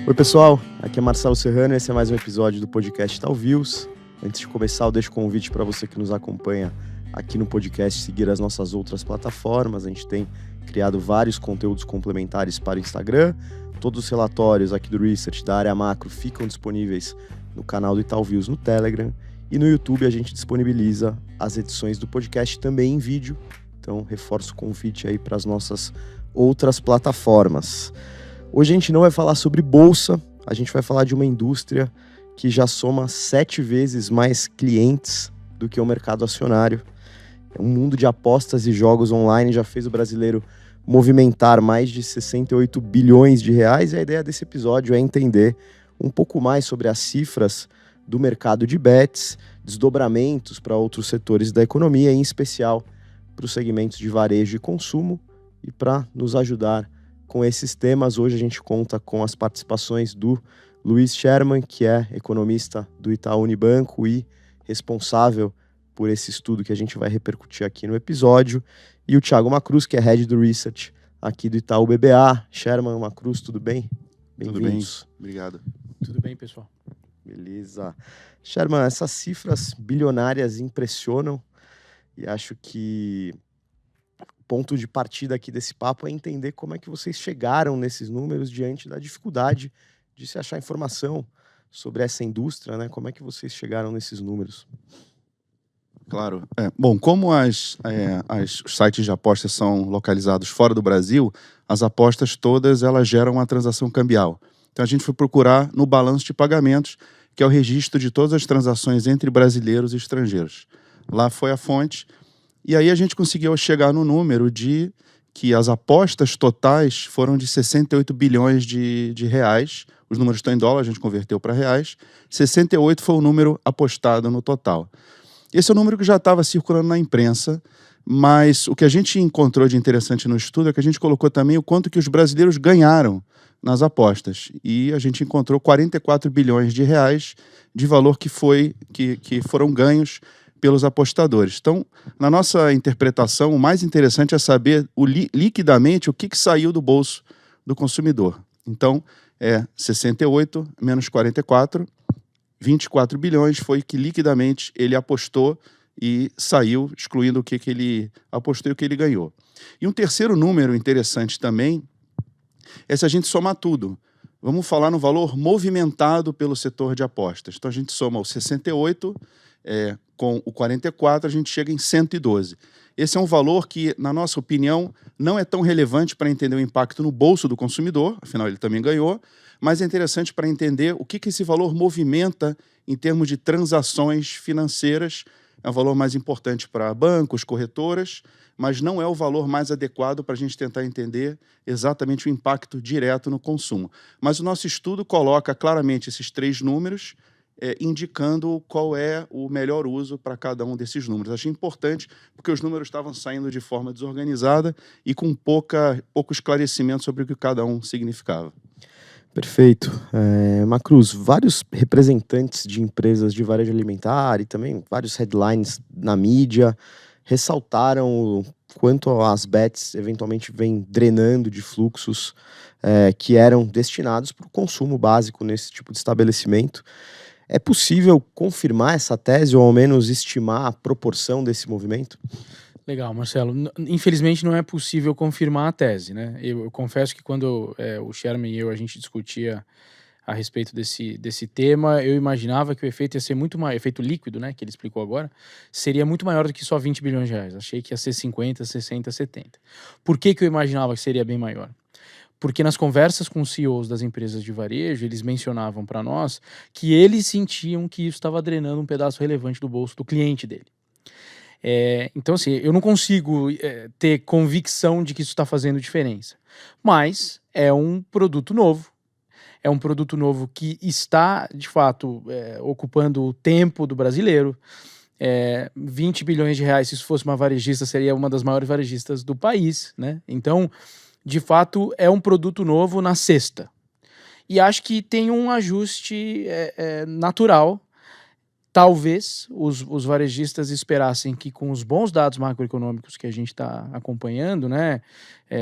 Oi pessoal, aqui é Marcelo Serrano e esse é mais um episódio do podcast Talviews. Antes de começar, eu deixo o convite para você que nos acompanha aqui no podcast seguir as nossas outras plataformas. A gente tem criado vários conteúdos complementares para o Instagram. Todos os relatórios aqui do Research da área macro ficam disponíveis no canal do Talviews no Telegram. E no YouTube a gente disponibiliza as edições do podcast também em vídeo. Então reforço o convite aí para as nossas outras plataformas. Hoje a gente não vai falar sobre bolsa, a gente vai falar de uma indústria que já soma 7 vezes mais clientes do que o mercado acionário. Um mundo de apostas e jogos online já fez o brasileiro movimentar mais de 68 bilhões de reais, e a ideia desse episódio é entender um pouco mais sobre as cifras do mercado de bets, desdobramentos para outros setores da economia, em especial para os segmentos de varejo e consumo. E para nos ajudar com esses temas, hoje a gente conta com as participações do Luiz Sherman, que é economista do Itaú Unibanco e responsável por esse estudo que a gente vai repercutir aqui no episódio, e o Thiago Macruz, que é Head do Research aqui do Itaú BBA. Sherman, Macruz, tudo bem? Bem-vindos. Tudo bem, obrigado. Tudo bem, pessoal. Beleza. Sherman, essas cifras bilionárias impressionam e acho que o ponto de partida aqui desse papo é entender como é que vocês chegaram nesses números diante da dificuldade de se achar informação sobre essa indústria, né? Como é que vocês chegaram nesses números? Claro. Bom, como os sites de apostas são localizados fora do Brasil, as apostas todas elas geram uma transação cambial. Então a gente foi procurar no balanço de pagamentos, que é o registro de todas as transações entre brasileiros e estrangeiros. Lá foi a fonte, e aí a gente conseguiu chegar no número de que as apostas totais foram de 68 bilhões de reais. Os números estão em dólar, a gente converteu para reais. 68 foi o número apostado no total. Esse é o número que já estava circulando na imprensa, mas o que a gente encontrou de interessante no estudo é que a gente colocou também o quanto que os brasileiros ganharam nas apostas. E a gente encontrou 44 bilhões de reais de valor que foram ganhos pelos apostadores. Então, na nossa interpretação, o mais interessante é saber liquidamente o que saiu do bolso do consumidor. Então, 68 menos 44, 24 bilhões foi que liquidamente ele apostou e saiu, excluindo o que ele apostou e o que ele ganhou. E um terceiro número interessante também é se a gente somar tudo. Vamos falar no valor movimentado pelo setor de apostas. Então a gente soma o 68 com o 44, a gente chega em 112. Esse é um valor que, na nossa opinião, não é tão relevante para entender o impacto no bolso do consumidor, afinal ele também ganhou, mas é interessante para entender o que esse valor movimenta em termos de transações financeiras. É um valor mais importante para bancos, corretoras, mas não é o valor mais adequado para a gente tentar entender exatamente o impacto direto no consumo. Mas o nosso estudo coloca claramente esses 3 números, indicando qual é o melhor uso para cada um desses números. Achei importante porque os números estavam saindo de forma desorganizada e com pouco esclarecimento sobre o que cada um significava. Perfeito. Macruz, vários representantes de empresas de varejo alimentar e também vários headlines na mídia ressaltaram o quanto as bets eventualmente vêm drenando de fluxos que eram destinados para o consumo básico nesse tipo de estabelecimento. É possível confirmar essa tese ou ao menos estimar a proporção desse movimento? Legal, Marcelo. Infelizmente não é possível confirmar a tese, né? Eu confesso que quando o Sherman e a gente discutia a respeito desse tema, eu imaginava que o efeito ia ser muito maior, efeito líquido, né, que ele explicou agora, seria muito maior do que só 20 bilhões de reais. Achei que ia ser 50, 60, 70. Por que eu imaginava que seria bem maior? Porque nas conversas com os CEOs das empresas de varejo, eles mencionavam para nós que eles sentiam que isso estava drenando um pedaço relevante do bolso do cliente dele. Então, assim, eu não consigo ter convicção de que isso está fazendo diferença. Mas é um produto novo. É um produto novo que está, de fato, ocupando o tempo do brasileiro. 20 bilhões de reais, se isso fosse uma varejista, seria uma das maiores varejistas do país, né? Então, de fato, é um produto novo na cesta. E acho que tem um ajuste natural Talvez os varejistas esperassem que, com os bons dados macroeconômicos que a gente está acompanhando, né,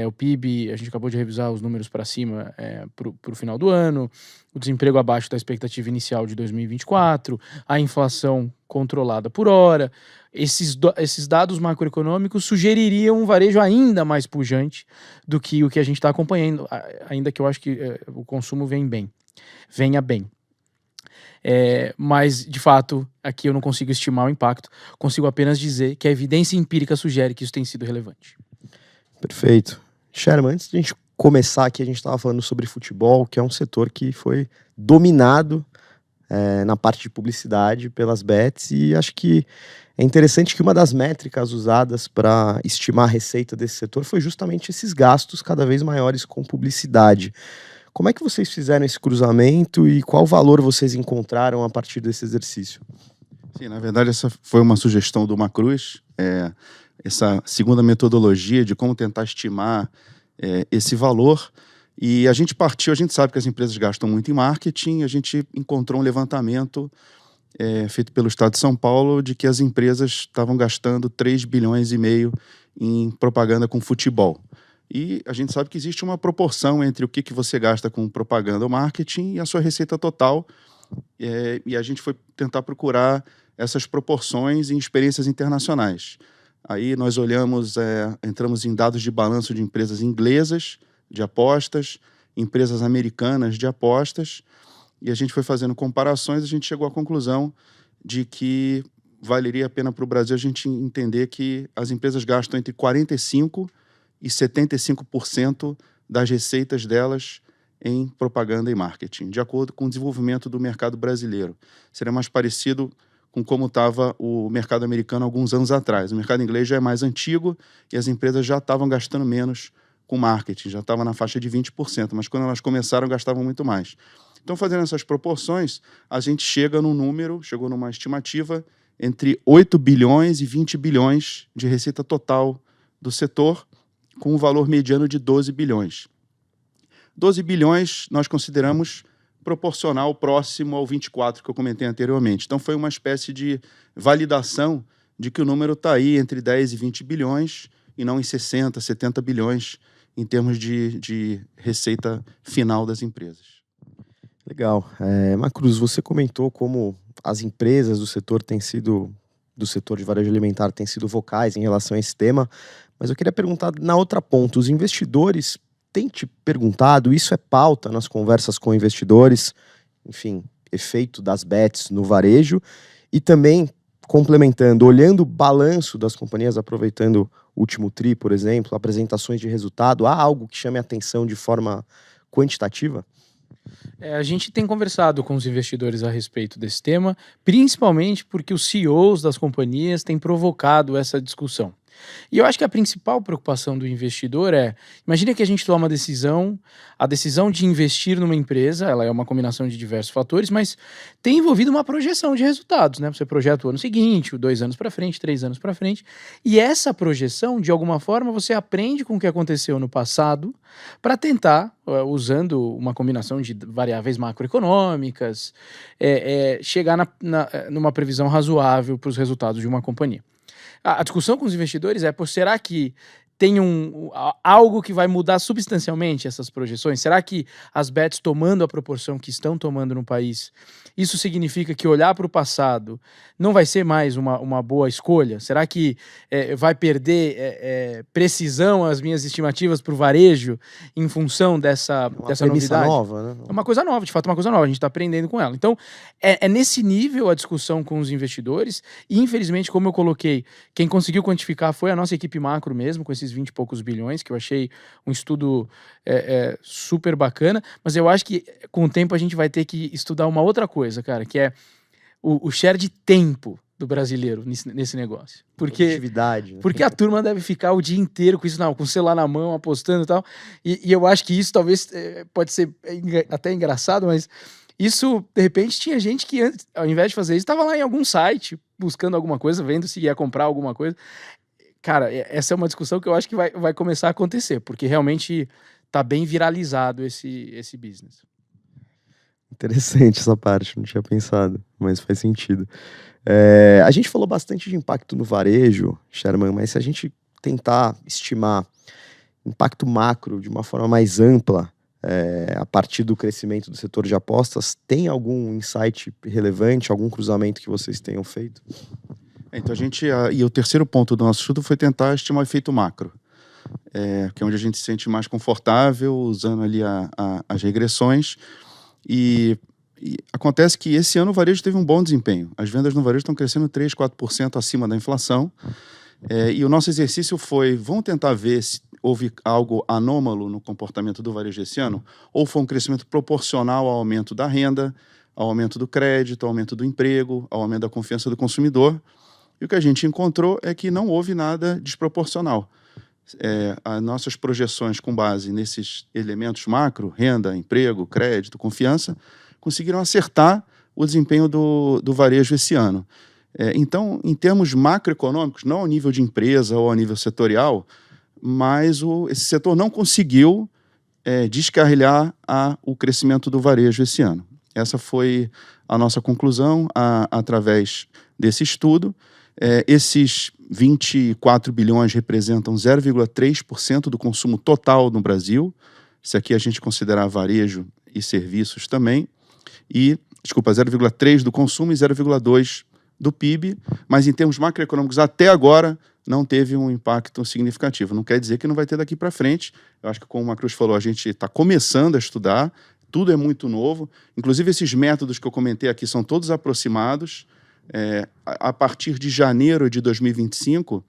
o PIB, a gente acabou de revisar os números para cima para o final do ano, o desemprego abaixo da expectativa inicial de 2024, a inflação controlada por hora, esses dados macroeconômicos sugeririam um varejo ainda mais pujante do que o que a gente está acompanhando, ainda que eu acho que o consumo venha bem. Mas, de fato, aqui eu não consigo estimar o impacto, consigo apenas dizer que a evidência empírica sugere que isso tem sido relevante. Perfeito. Sherman, antes de a gente começar aqui, a gente estava falando sobre futebol, que é um setor que foi dominado na parte de publicidade pelas bets, e acho que é interessante que uma das métricas usadas para estimar a receita desse setor foi justamente esses gastos cada vez maiores com publicidade. Como é que vocês fizeram esse cruzamento e qual valor vocês encontraram a partir desse exercício? Sim, na verdade essa foi uma sugestão do Macruz, essa segunda metodologia de como tentar estimar esse valor. E a gente sabe que as empresas gastam muito em marketing, a gente encontrou um levantamento feito pelo Estado de São Paulo de que as empresas estavam gastando 3,5 bilhões em propaganda com futebol. E a gente sabe que existe uma proporção entre o que você gasta com propaganda ou marketing e a sua receita total. E a gente foi tentar procurar essas proporções em experiências internacionais. Aí nós entramos em dados de balanço de empresas inglesas de apostas, empresas americanas de apostas, e a gente foi fazendo comparações, a gente chegou à conclusão de que valeria a pena para o Brasil a gente entender que as empresas gastam entre 45% e 75% das receitas delas em propaganda e marketing, de acordo com o desenvolvimento do mercado brasileiro. Seria mais parecido com como estava o mercado americano alguns anos atrás. O mercado inglês já é mais antigo e as empresas já estavam gastando menos com marketing, já estava na faixa de 20%, mas quando elas começaram, gastavam muito mais. Então, fazendo essas proporções, a gente chegou numa estimativa entre 8 bilhões e 20 bilhões de receita total do setor, com um valor mediano de 12 bilhões. 12 bilhões nós consideramos proporcional próximo ao 24 que eu comentei anteriormente. Então foi uma espécie de validação de que o número está aí entre 10 e 20 bilhões e não em 60, 70 bilhões em termos de receita final das empresas. Legal. Macruz, você comentou como as empresas do setor de varejo alimentar têm sido vocais em relação a esse tema, mas eu queria perguntar na outra ponta, os investidores têm te perguntado, isso é pauta nas conversas com investidores, enfim, efeito das bets no varejo, e também complementando, olhando o balanço das companhias, aproveitando o último TRI, por exemplo, apresentações de resultado, há algo que chame a atenção de forma quantitativa? A gente tem conversado com os investidores a respeito desse tema, principalmente porque os CEOs das companhias têm provocado essa discussão. E eu acho que a principal preocupação do investidor imagina que a gente toma a decisão de investir numa empresa, ela é uma combinação de diversos fatores, mas tem envolvido uma projeção de resultados, né? Você projeta o ano seguinte, 2 anos para frente, 3 anos para frente, e essa projeção, de alguma forma, você aprende com o que aconteceu no passado para tentar, usando uma combinação de variáveis macroeconômicas, chegar numa previsão razoável para os resultados de uma companhia. A discussão com os investidores será que tem algo que vai mudar substancialmente essas projeções? Será que as bets tomando a proporção que estão tomando no país, isso significa que olhar para o passado não vai ser mais uma boa escolha? Será que vai perder precisão as minhas estimativas para o varejo em função dessa novidade? Nova, né? É uma coisa nova, de fato uma coisa nova, a gente está aprendendo com ela. Então, é nesse nível a discussão com os investidores, e infelizmente, como eu coloquei, quem conseguiu quantificar foi a nossa equipe macro mesmo, com esses 20 e poucos bilhões, que eu achei um estudo super bacana, mas eu acho que com o tempo a gente vai ter que estudar uma outra coisa, cara, que é o share de tempo do brasileiro nesse negócio. Produtividade, né? Porque a turma deve ficar o dia inteiro com isso, com o celular na mão, apostando e tal, e eu acho que isso talvez pode ser até engraçado, mas isso, de repente, tinha gente que, ao invés de fazer isso, estava lá em algum site, buscando alguma coisa, vendo se ia comprar alguma coisa. Cara, essa é uma discussão que eu acho que vai começar a acontecer, porque realmente está bem viralizado esse business. Interessante essa parte, não tinha pensado, mas faz sentido. A gente falou bastante de impacto no varejo, Sherman, mas se a gente tentar estimar impacto macro de uma forma mais ampla, a partir do crescimento do setor de apostas, tem algum insight relevante, algum cruzamento que vocês tenham feito? Então e o terceiro ponto do nosso estudo foi tentar estimar o efeito macro, que é onde a gente se sente mais confortável, usando ali as regressões. E acontece que esse ano o varejo teve um bom desempenho. As vendas no varejo estão crescendo 3%, 4% acima da inflação. E o nosso exercício foi, vamos tentar ver se houve algo anômalo no comportamento do varejo esse ano, ou foi um crescimento proporcional ao aumento da renda, ao aumento do crédito, ao aumento do emprego, ao aumento da confiança do consumidor. E o que a gente encontrou é que não houve nada desproporcional. As nossas projeções com base nesses elementos macro, renda, emprego, crédito, confiança, conseguiram acertar o desempenho do varejo esse ano. Então, em termos macroeconômicos, não ao nível de empresa ou ao nível setorial, mas esse setor não conseguiu descarrilhar o crescimento do varejo esse ano. Essa foi a nossa conclusão através desse estudo. Esses 24 bilhões representam 0,3% do consumo total no Brasil, se aqui a gente considerar varejo e serviços também, 0,3% do consumo e 0,2% do PIB, mas em termos macroeconômicos até agora não teve um impacto significativo. Não quer dizer que não vai ter daqui para frente. Eu acho que, como o Macruz falou, a gente está começando a estudar, tudo é muito novo, inclusive esses métodos que eu comentei aqui são todos aproximados. A partir de janeiro de 2025,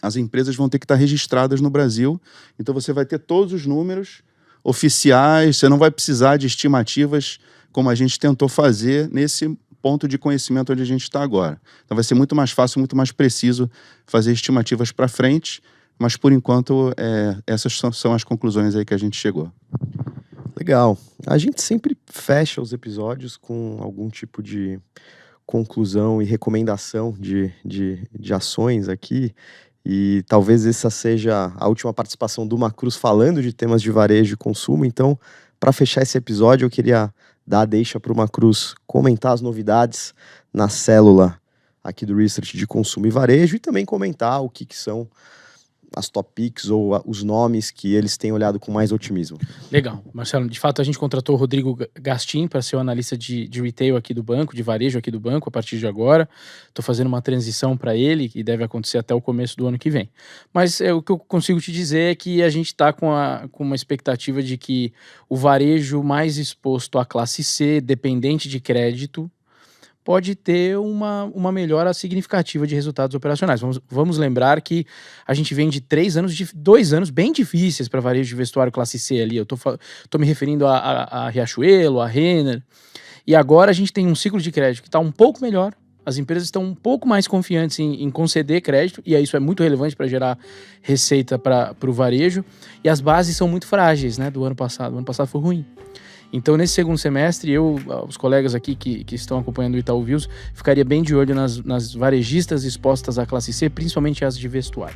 as empresas vão ter que estar registradas no Brasil, então você vai ter todos os números oficiais, você não vai precisar de estimativas como a gente tentou fazer nesse ponto de conhecimento onde a gente está agora. Então vai ser muito mais fácil, muito mais preciso fazer estimativas para frente, mas por enquanto essas são as conclusões aí que a gente chegou. Legal. A gente sempre fecha os episódios com algum tipo de conclusão e recomendação de ações aqui, e talvez essa seja a última participação do Macruz falando de temas de varejo e consumo. Então, para fechar esse episódio, eu queria dar a deixa para o Macruz comentar as novidades na célula aqui do Research de consumo e varejo, e também comentar o que são as top picks ou os nomes que eles têm olhado com mais otimismo. Legal. Marcelo, de fato a gente contratou o Rodrigo Gastim para ser o analista de retail aqui do banco, de varejo aqui do banco a partir de agora. Estou fazendo uma transição para ele, que deve acontecer até o começo do ano que vem. Mas o que eu consigo te dizer é que a gente está com uma expectativa de que o varejo mais exposto à classe C, dependente de crédito, pode ter uma melhora significativa de resultados operacionais. Vamos lembrar que a gente vem de 2 anos bem difíceis para varejo de vestuário classe C ali. Eu tô me referindo a Riachuelo, a Renner. E agora a gente tem um ciclo de crédito que está um pouco melhor. As empresas estão um pouco mais confiantes em conceder crédito, e isso é muito relevante para gerar receita para o varejo. E as bases são muito frágeis, né, do ano passado. O ano passado foi ruim. Então, nesse segundo semestre, os colegas aqui que estão acompanhando o Itaú Views, ficaria bem de olho nas varejistas expostas à classe C, principalmente as de vestuário.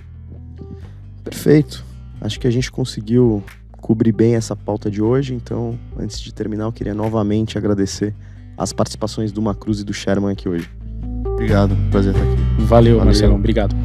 Perfeito. Acho que a gente conseguiu cobrir bem essa pauta de hoje. Então, antes de terminar, eu queria novamente agradecer as participações do Macruz e do Sherman aqui hoje. Obrigado, prazer estar aqui. Valeu. Marcelo, obrigado.